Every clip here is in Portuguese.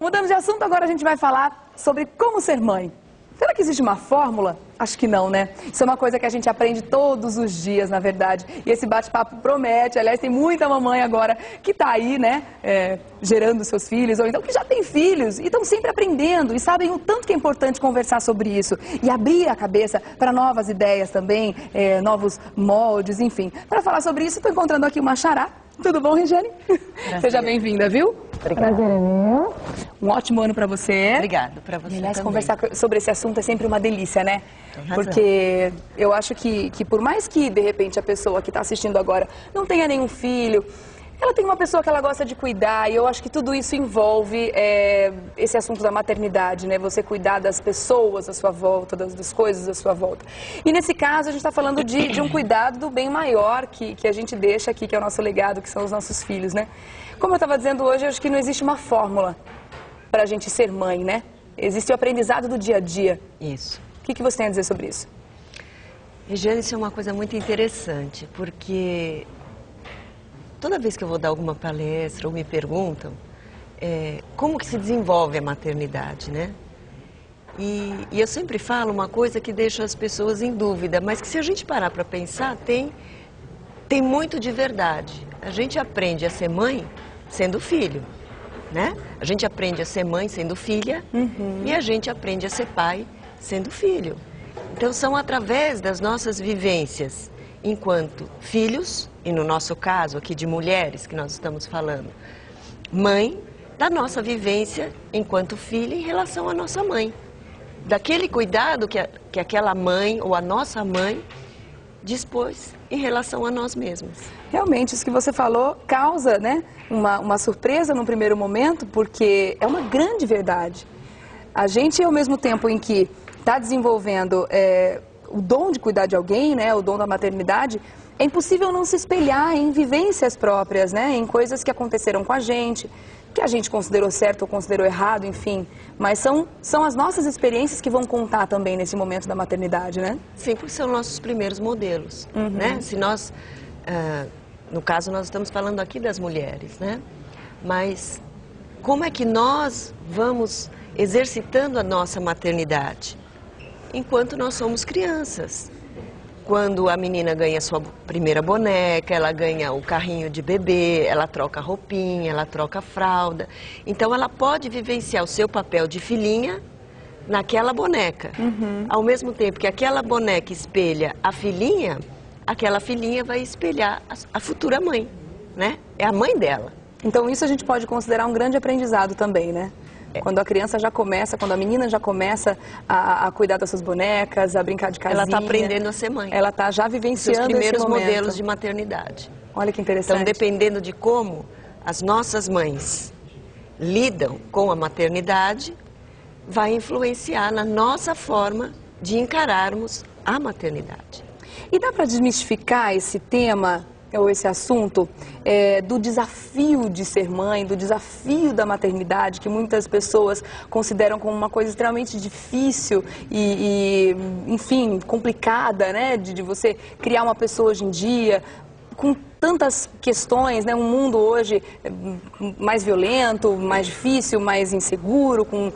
Mudando de assunto, agora a gente vai falar sobre como ser mãe. Será que existe uma fórmula? Acho que não, né? Isso é uma coisa que a gente aprende todos os dias, na verdade. E esse bate-papo promete. Aliás, tem muita mamãe agora que está aí, né, gerando seus filhos, ou então que já tem filhos e estão sempre aprendendo e sabem o tanto que é importante conversar sobre isso e abrir a cabeça para novas ideias também, novos moldes, enfim. Para falar sobre isso, estou encontrando aqui uma xará. Tudo bom, Regiane? Seja bem-vinda, viu? Obrigada. Prazer é meu. Um ótimo ano para você. Obrigada, para você Aliás, também. conversar sobre esse assunto é sempre uma delícia, né? Tem razão. Porque eu acho que por mais que, de repente, a pessoa que está assistindo agora não tenha nenhum filho, ela tem uma pessoa que ela gosta de cuidar, e eu acho que tudo isso envolve esse assunto da maternidade, né? Você cuidar das pessoas à sua volta, das coisas à sua volta. E nesse caso, a gente está falando de um cuidado do bem maior que a gente deixa aqui, que é o nosso legado, que são os nossos filhos, né? Como eu estava dizendo hoje, eu acho que não existe uma fórmula para a gente ser mãe, né? Existe o aprendizado do dia a dia. Isso. O que você tem a dizer sobre isso? Regiane, isso é uma coisa muito interessante, porque toda vez que eu vou dar alguma palestra ou me perguntam como que se desenvolve a maternidade, né? E eu sempre falo uma coisa que deixa as pessoas em dúvida, mas que se a gente parar para pensar, tem muito de verdade. A gente aprende a ser mãe sendo filho, né? A gente aprende a ser mãe sendo filha e a gente aprende a ser pai sendo filho. Então são através das nossas vivências enquanto filhos, e no nosso caso aqui de mulheres que nós estamos falando, mãe, da nossa vivência enquanto filha em relação à nossa mãe. Daquele cuidado que aquela mãe ou a nossa mãe dispôs em relação a nós mesmos. Realmente, isso que você falou causa, né, uma surpresa no primeiro momento, porque é uma grande verdade. A gente, ao mesmo tempo em que está desenvolvendo o dom de cuidar de alguém, né, o dom da maternidade, é impossível não se espelhar em vivências próprias, né, em coisas que aconteceram com a gente considerou certo ou considerou errado, enfim. Mas são as nossas experiências que vão contar também nesse momento da maternidade, né? Sim, porque são nossos primeiros modelos, né? Se nós, no caso, nós estamos falando aqui das mulheres, né? Mas como é que nós vamos exercitando a nossa maternidade? Enquanto nós somos crianças. Quando a menina ganha sua primeira boneca, ela ganha o carrinho de bebê, ela troca roupinha, ela troca fralda. Então ela pode vivenciar o seu papel de filhinha naquela boneca. Ao mesmo tempo que aquela boneca espelha a filhinha, aquela filhinha vai espelhar a futura mãe, né? É a mãe dela. Então isso a gente pode considerar um grande aprendizado também, né? Quando a criança já começa, quando a menina já começa a cuidar das suas bonecas, a brincar de casinha. Ela está aprendendo a ser mãe. Ela está já vivenciando os primeiros esse momento. modelos de maternidade. Olha que interessante. Então, dependendo de como as nossas mães lidam com a maternidade, vai influenciar na nossa forma de encararmos a maternidade. E dá para desmistificar esse tema, ou esse assunto, do desafio de ser mãe, do desafio da maternidade, que muitas pessoas consideram como uma coisa extremamente difícil e enfim, complicada, né? De você criar uma pessoa hoje em dia, com tantas questões, né? Um mundo hoje mais violento, mais difícil, mais inseguro, com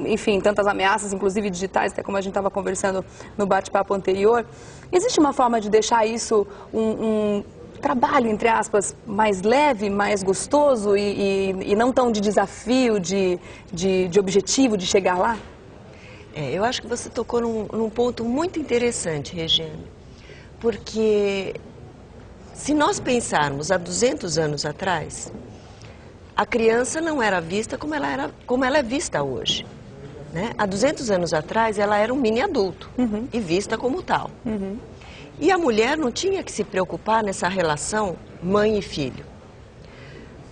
enfim, tantas ameaças, inclusive digitais, até como a gente estava conversando no bate-papo anterior. Existe uma forma de deixar isso um trabalho, entre aspas, mais leve, mais gostoso e não tão de desafio, de objetivo de chegar lá? Eu acho que você tocou num ponto muito interessante, Regiane, porque se nós pensarmos há 200 anos atrás, a criança não era vista como ela é vista hoje, né? Há 200 anos atrás, ela era um mini adulto e vista como tal. E a mulher não tinha que se preocupar nessa relação mãe e filho.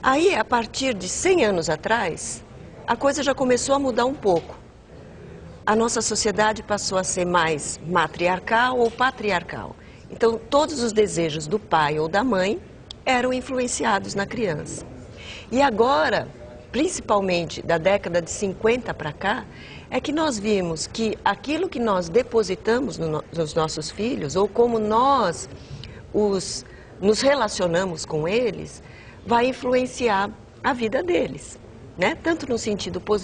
Aí, a partir de 100 anos atrás, a coisa já começou a mudar um pouco. A nossa sociedade passou a ser mais matriarcal ou patriarcal. Então, todos os desejos do pai ou da mãe eram influenciados na criança. E agora, principalmente da década de 50 para cá, é que nós vimos que aquilo que nós depositamos nos nossos filhos, ou como nós nos relacionamos com eles, vai influenciar a vida deles. né? Tanto no sentido positivo